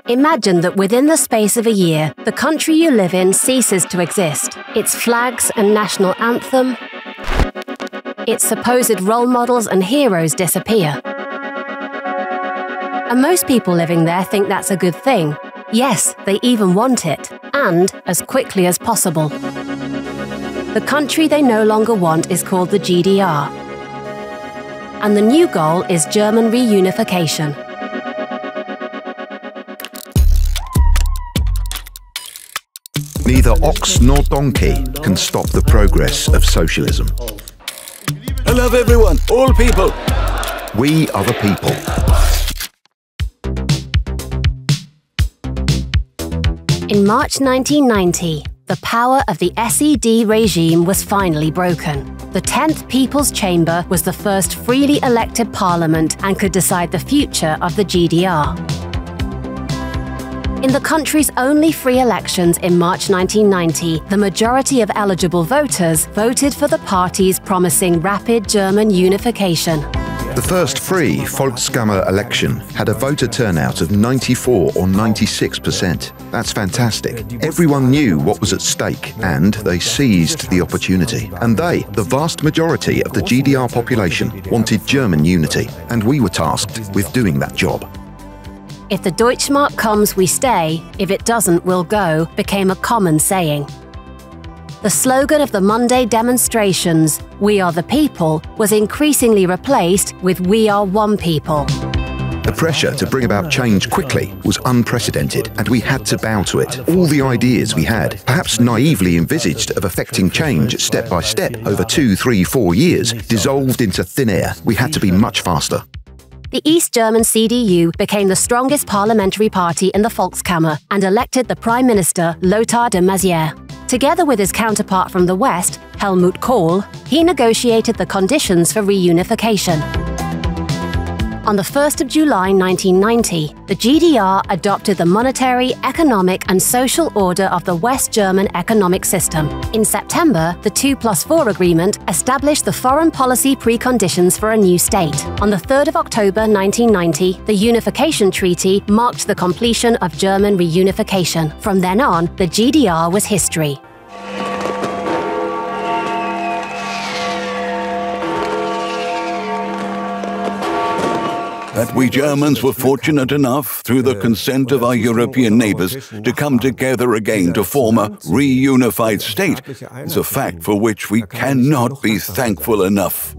Imagine that within the space of a year, the country you live in ceases to exist. Its flags and national anthem, its supposed role models and heroes disappear. And most people living there think that's a good thing. Yes, they even want it, and as quickly as possible. The country they no longer want is called the GDR. And the new goal is German reunification. Neither ox nor donkey can stop the progress of socialism. I love everyone, all people. We are the people. In March 1990, the power of the SED regime was finally broken. The 10th People's Chamber was the first freely elected parliament and could decide the future of the GDR. In the country's only free elections in March 1990, the majority of eligible voters voted for the parties promising rapid German unification. The first free Volkskammer election had a voter turnout of 94 or 96%. That's fantastic. Everyone knew what was at stake and they seized the opportunity. And they, the vast majority of the GDR population, wanted German unity, and we were tasked with doing that job. If the Deutschmark comes, we stay. If it doesn't, we'll go, became a common saying. The slogan of the Monday demonstrations, "We are the people," was increasingly replaced with "We are one people." The pressure to bring about change quickly was unprecedented, and we had to bow to it. All the ideas we had, perhaps naively envisaged, of effecting change step by step over 2, 3, 4 years, dissolved into thin air. We had to be much faster. The East German CDU became the strongest parliamentary party in the Volkskammer and elected the Prime Minister Lothar de Maizière. Together with his counterpart from the West, Helmut Kohl, he negotiated the conditions for reunification. On the 1st of July 1990, the GDR adopted the monetary, economic and social order of the West German economic system. In September, the 2+4 agreement established the foreign policy preconditions for a new state. On the 3rd of October 1990, the Unification Treaty marked the completion of German reunification. From then on, the GDR was history. That we Germans were fortunate enough, through the consent of our European neighbours, to come together again to form a reunified state is a fact for which we cannot be thankful enough.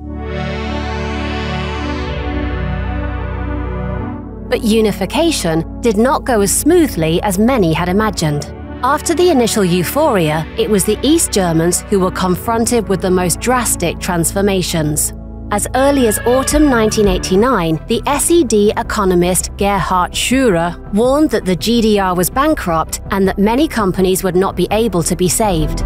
But unification did not go as smoothly as many had imagined. After the initial euphoria, it was the East Germans who were confronted with the most drastic transformations. As early as autumn 1989, the SED economist Gerhard Schröder warned that the GDR was bankrupt and that many companies would not be able to be saved.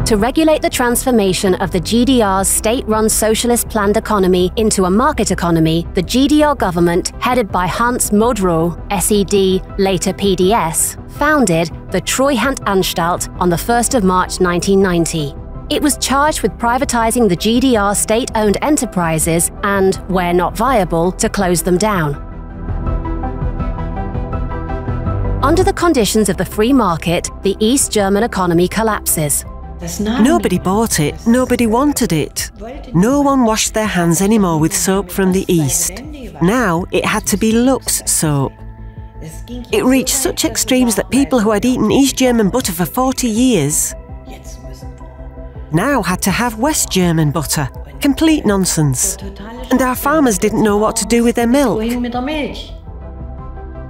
To regulate the transformation of the GDR's state-run socialist planned economy into a market economy, the GDR government, headed by Hans Modrow, SED, later PDS, founded the Treuhandanstalt on the 1st of March 1990. It was charged with privatizing the GDR state-owned enterprises and, where not viable, to close them down. Under the conditions of the free market, the East German economy collapses. Nobody bought it, nobody wanted it. No one washed their hands anymore with soap from the East. Now it had to be Lux soap. It reached such extremes that people who had eaten East German butter for 40 years now had to have West German butter. Complete nonsense. And our farmers didn't know what to do with their milk.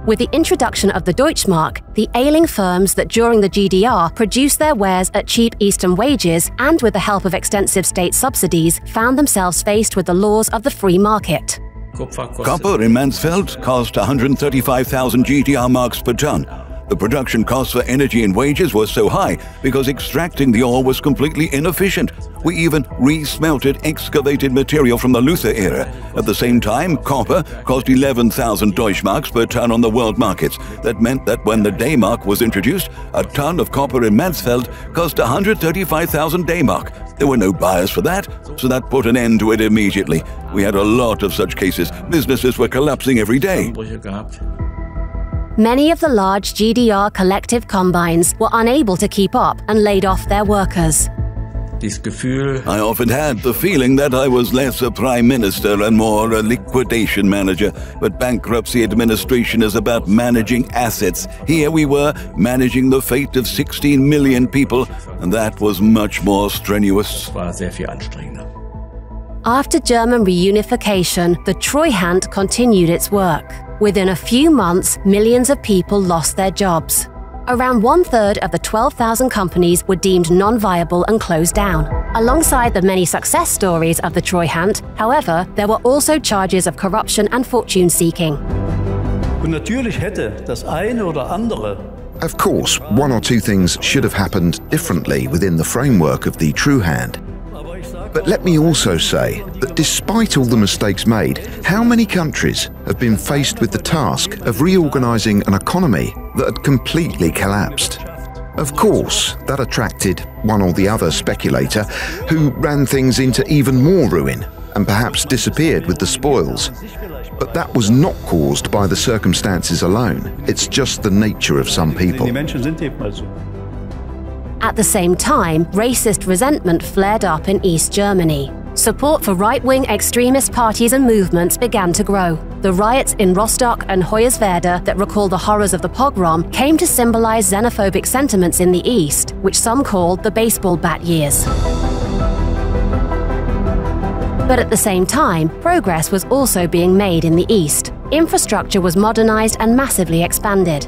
With the introduction of the Deutschmark, the ailing firms that during the GDR produced their wares at cheap Eastern wages and with the help of extensive state subsidies found themselves faced with the laws of the free market. Copper in Mansfeld cost 135,000 GDR marks per ton. The production costs for energy and wages were so high because extracting the ore was completely inefficient. We even re-smelted excavated material from the Luther era. At the same time, copper cost 11,000 Deutschmarks per ton on the world markets. That meant that when the D-Mark was introduced, a ton of copper in Mansfeld cost 135,000 D-Mark. There were no buyers for that, so that put an end to it immediately. We had a lot of such cases. Businesses were collapsing every day. Many of the large GDR collective combines were unable to keep up and laid off their workers. I often had the feeling that I was less a prime minister and more a liquidation manager, but bankruptcy administration is about managing assets. Here we were, managing the fate of 16 million people, and that was much more strenuous. After German reunification, the Treuhand continued its work. Within a few months, millions of people lost their jobs. Around 1/3 of the 12,000 companies were deemed non-viable and closed down. Alongside the many success stories of the Treuhand, however, there were also charges of corruption and fortune-seeking. Of course, one or two things should have happened differently within the framework of the Treuhand. But let me also say that despite all the mistakes made, how many countries have been faced with the task of reorganising an economy that had completely collapsed? Of course, that attracted one or the other speculator who ran things into even more ruin and perhaps disappeared with the spoils. But that was not caused by the circumstances alone. It's just the nature of some people. At the same time, racist resentment flared up in East Germany. Support for right-wing extremist parties and movements began to grow. The riots in Rostock and Hoyerswerda that recall the horrors of the pogrom came to symbolize xenophobic sentiments in the East, which some called the baseball bat years. But at the same time, progress was also being made in the East. Infrastructure was modernized and massively expanded.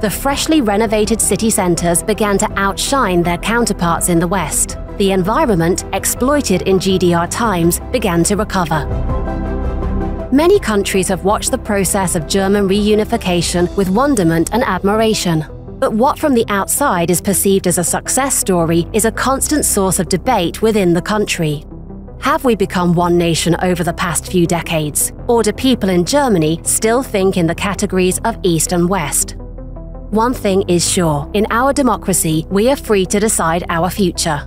The freshly renovated city centres began to outshine their counterparts in the West. The environment, exploited in GDR times, began to recover. Many countries have watched the process of German reunification with wonderment and admiration. But what from the outside is perceived as a success story is a constant source of debate within the country. Have we become one nation over the past few decades? Or do people in Germany still think in the categories of East and West? One thing is sure, in our democracy, we are free to decide our future.